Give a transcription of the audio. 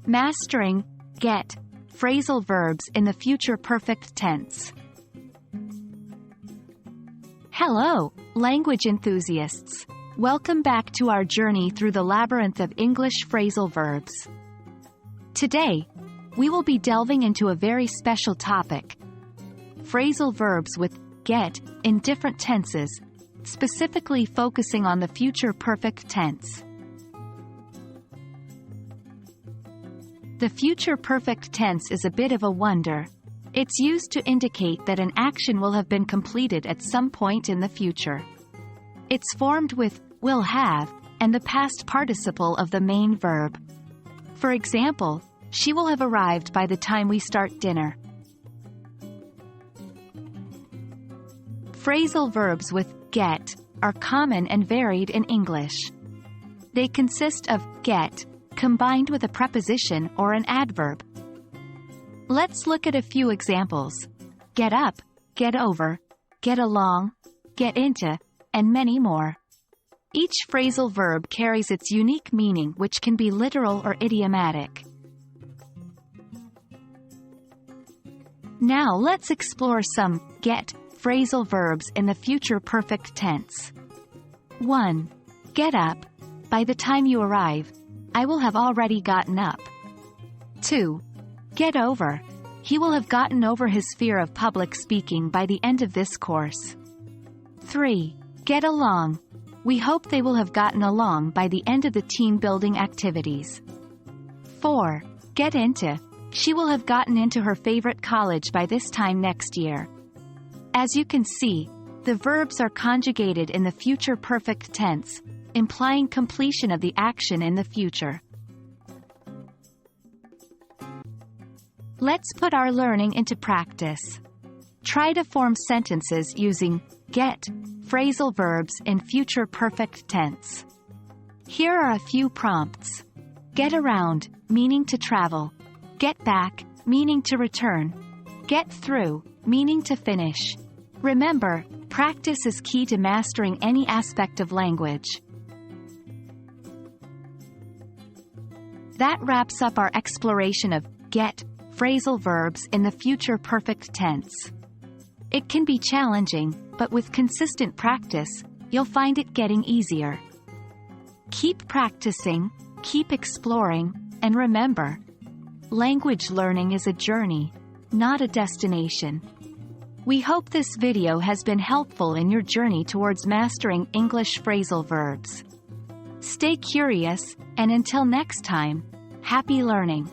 Mastering Get Phrasal Verbs in the future perfect tense. Hello, language enthusiasts. Welcome back to our journey through the labyrinth of English phrasal verbs. Today, we will be delving into a very special topic: phrasal verbs with get in different tenses, specifically focusing on the future perfect tense. The future perfect tense is a bit of a wonder. It's used to indicate that an action will have been completed at some point in the future. It's formed with will have and the past participle of the main verb. For example, she will have arrived by the time we start dinner. Phrasal verbs with get are common and varied in English. They consist of get combined with a preposition or an adverb. Let's look at a few examples: get up, get over, get along, get into, and many more. Each phrasal verb carries its unique meaning, which can be literal or idiomatic. Now let's explore some get phrasal verbs in the future perfect tense. 1. Get up. By the time you arrive, I will have already gotten up. 2. Get over. He will have gotten over his fear of public speaking by the end of this course. 3. Get along. We hope they will have gotten along by the end of the team-building activities. 4. Get into. She will have gotten into her favorite college by this time next year. As you can see, the verbs are conjugated in the future perfect tense, implying completion of the action in the future. Let's put our learning into practice. Try to form sentences using get phrasal verbs in future perfect tense. Here are a few prompts. Get around, meaning to travel. Get back, meaning to return. Get through, meaning to finish. Remember, practice is key to mastering any aspect of language. That wraps up our exploration of get phrasal verbs in the future perfect tense. It can be challenging, but with consistent practice, you'll find it getting easier. Keep practicing, keep exploring, and remember, language learning is a journey, not a destination. We hope this video has been helpful in your journey towards mastering English phrasal verbs. Stay curious, and until next time, happy learning!